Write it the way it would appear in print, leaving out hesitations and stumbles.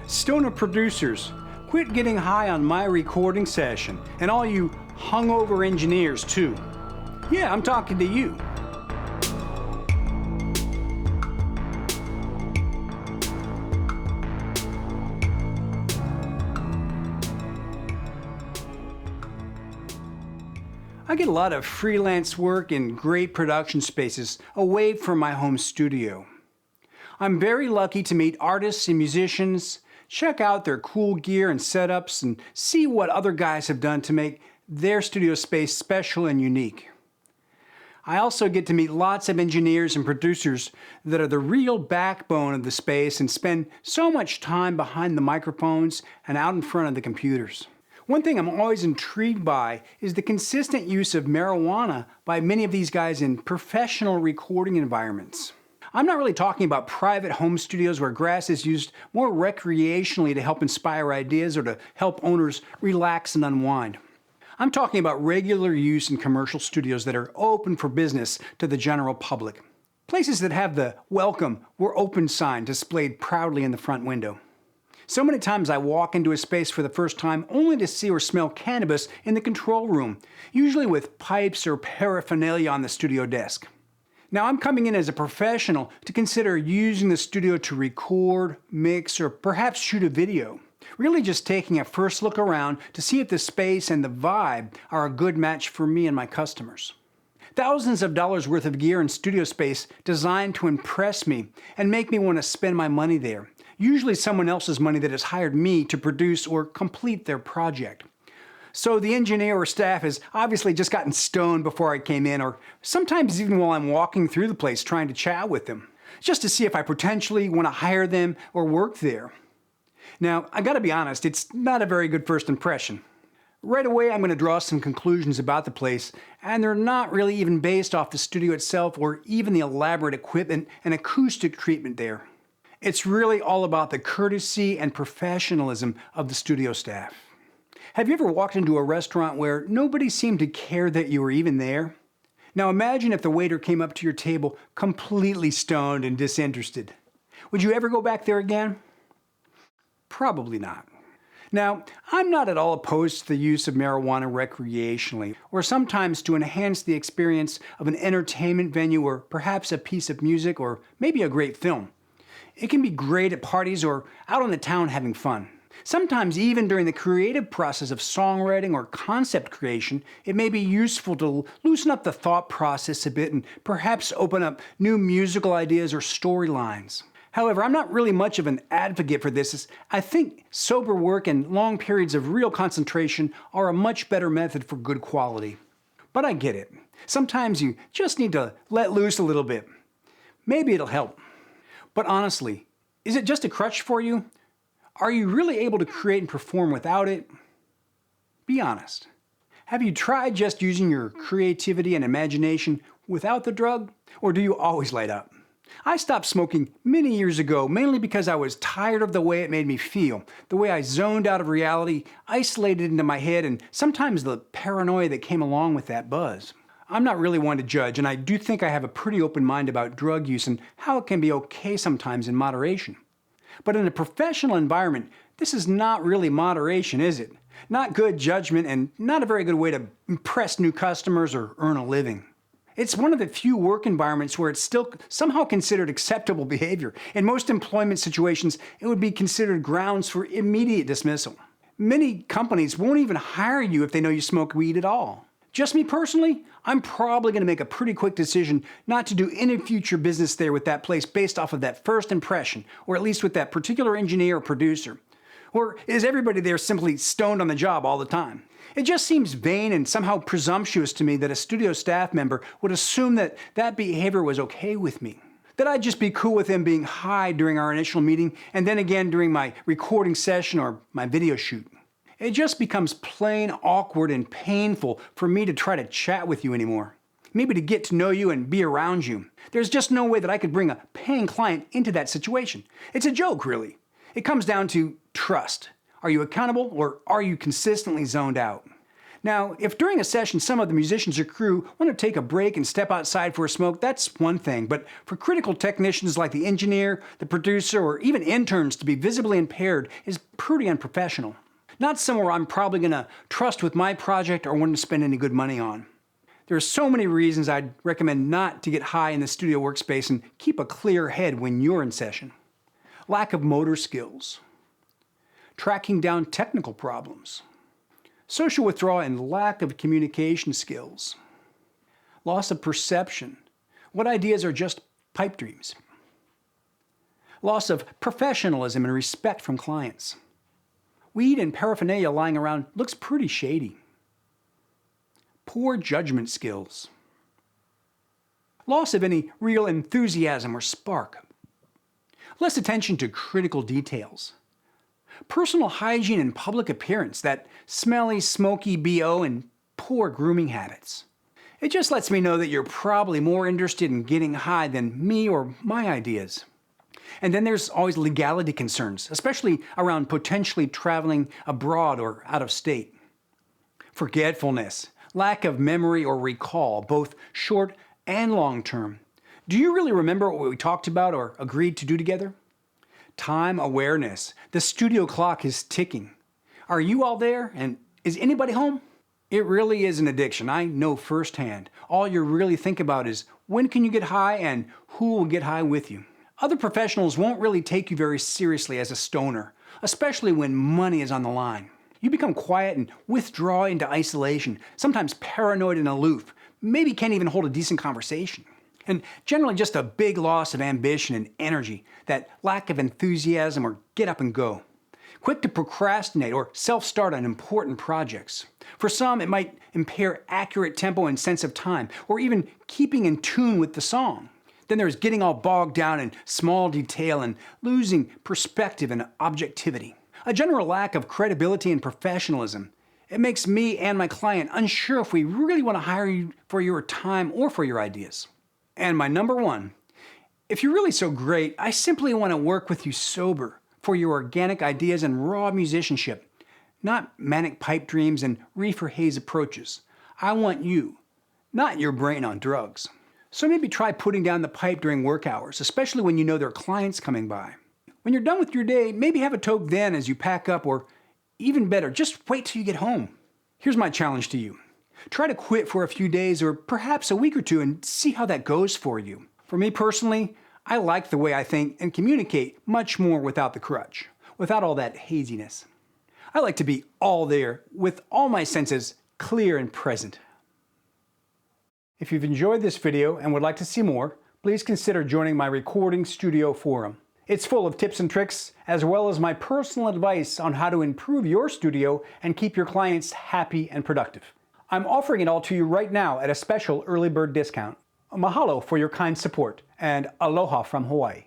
Stoner producers, quit getting high on my recording session, and all you hungover engineers too. Yeah, I'm talking to you. I get a lot of freelance work in great production spaces away from my home studio. I'm very lucky to meet artists and musicians, check out their cool gear and setups, and see what other guys have done to make their studio space special and unique. I also get to meet lots of engineers and producers that are the real backbone of the space and spend so much time behind the microphones and out in front of the computers. One thing I'm always intrigued by is the consistent use of marijuana by many of these guys in professional recording environments. I'm not really talking about private home studios where grass is used more recreationally to help inspire ideas or to help owners relax and unwind. I'm talking about regular use in commercial studios that are open for business to the general public. Places that have the "Welcome, we're open" sign displayed proudly in the front window. So many times I walk into a space for the first time only to see or smell cannabis in the control room, usually with pipes or paraphernalia on the studio desk. Now I'm coming in as a professional to consider using the studio to record, mix, or perhaps shoot a video. Really just taking a first look around to see if the space and the vibe are a good match for me and my customers. Thousands of dollars worth of gear and studio space designed to impress me and make me want to spend my money there. Usually someone else's money that has hired me to produce or complete their project. So the engineer or staff has obviously just gotten stoned before I came in, or sometimes even while I'm walking through the place trying to chat with them, just to see if I potentially want to hire them or work there. Now, I gotta be honest, it's not a very good first impression. Right away, I'm going to draw some conclusions about the place, and they're not really even based off the studio itself or even the elaborate equipment and acoustic treatment there. It's really all about the courtesy and professionalism of the studio staff. Have you ever walked into a restaurant where nobody seemed to care that you were even there? Now imagine if the waiter came up to your table completely stoned and disinterested. Would you ever go back there again? Probably not. Now, I'm not at all opposed to the use of marijuana recreationally, or sometimes to enhance the experience of an entertainment venue or perhaps a piece of music or maybe a great film. It can be great at parties or out on the town having fun. Sometimes even during the creative process of songwriting or concept creation, it may be useful to loosen up the thought process a bit and perhaps open up new musical ideas or storylines. However, I'm not really much of an advocate for this, as I think sober work and long periods of real concentration are a much better method for good quality. But I get it. Sometimes you just need to let loose a little bit. Maybe it'll help. But honestly, is it just a crutch for you? Are you really able to create and perform without it? Be honest. Have you tried just using your creativity and imagination without the drug? Or do you always light up? I stopped smoking many years ago, mainly because I was tired of the way it made me feel, the way I zoned out of reality, isolated into my head, and sometimes the paranoia that came along with that buzz. I'm not really one to judge, and I do think I have a pretty open mind about drug use and how it can be okay sometimes in moderation. But in a professional environment, this is not really moderation, is it? Not good judgment and not a very good way to impress new customers or earn a living. It's one of the few work environments where it's still somehow considered acceptable behavior. In most employment situations, it would be considered grounds for immediate dismissal. Many companies won't even hire you if they know you smoke weed at all. Just me personally, I'm probably going to make a pretty quick decision not to do any future business there with that place based off of that first impression, or at least with that particular engineer or producer. Or is everybody there simply stoned on the job all the time? It just seems vain and somehow presumptuous to me that a studio staff member would assume that that behavior was okay with me. That I'd just be cool with them being high during our initial meeting and then again during my recording session or my video shoot. It just becomes plain awkward and painful for me to try to chat with you anymore. Maybe to get to know you and be around you. There's just no way that I could bring a paying client into that situation. It's a joke, really. It comes down to trust. Are you accountable or are you consistently zoned out? Now, if during a session some of the musicians or crew want to take a break and step outside for a smoke, that's one thing. But for critical technicians like the engineer, the producer, or even interns to be visibly impaired is pretty unprofessional. Not somewhere I'm probably going to trust with my project or want to spend any good money on. There are so many reasons I'd recommend not to get high in the studio workspace and keep a clear head when you're in session. Lack of motor skills. Tracking down technical problems. Social withdrawal and lack of communication skills. Loss of perception. What ideas are just pipe dreams? Loss of professionalism and respect from clients. Weed and paraphernalia lying around looks pretty shady. Poor judgment skills. Loss of any real enthusiasm or spark. Less attention to critical details. Personal hygiene and public appearance, that smelly, smoky BO, and poor grooming habits. It just lets me know that you're probably more interested in getting high than me or my ideas. And then there's always legality concerns, especially around potentially traveling abroad or out of state. Forgetfulness, lack of memory or recall, both short and long term. Do you really remember what we talked about or agreed to do together? Time awareness. The studio clock is ticking. Are you all there? And is anybody home? It really is an addiction. I know firsthand. All you really think about is when can you get high and who will get high with you. Other professionals won't really take you very seriously as a stoner, especially when money is on the line. You become quiet and withdraw into isolation, sometimes paranoid and aloof, maybe can't even hold a decent conversation. And generally just a big loss of ambition and energy, that lack of enthusiasm or get up and go. Quick to procrastinate or self-start on important projects. For some, it might impair accurate tempo and sense of time, or even keeping in tune with the song. Then there's getting all bogged down in small detail and losing perspective and objectivity. A general lack of credibility and professionalism. It makes me and my client unsure if we really want to hire you for your time or for your ideas. And my number one, if you're really so great, I simply want to work with you sober for your organic ideas and raw musicianship, not manic pipe dreams and reefer haze approaches. I want you, not your brain on drugs. So maybe try putting down the pipe during work hours, especially when you know there are clients coming by. When you're done with your day, maybe have a toke then as you pack up, or even better, just wait till you get home. Here's my challenge to you. Try to quit for a few days or perhaps a week or two and see how that goes for you. For me personally, I like the way I think and communicate much more without the crutch, without all that haziness. I like to be all there with all my senses clear and present. If you've enjoyed this video and would like to see more, please consider joining my recording studio forum. It's full of tips and tricks, as well as my personal advice on how to improve your studio and keep your clients happy and productive. I'm offering it all to you right now at a special early bird discount. Mahalo for your kind support, and aloha from Hawaii.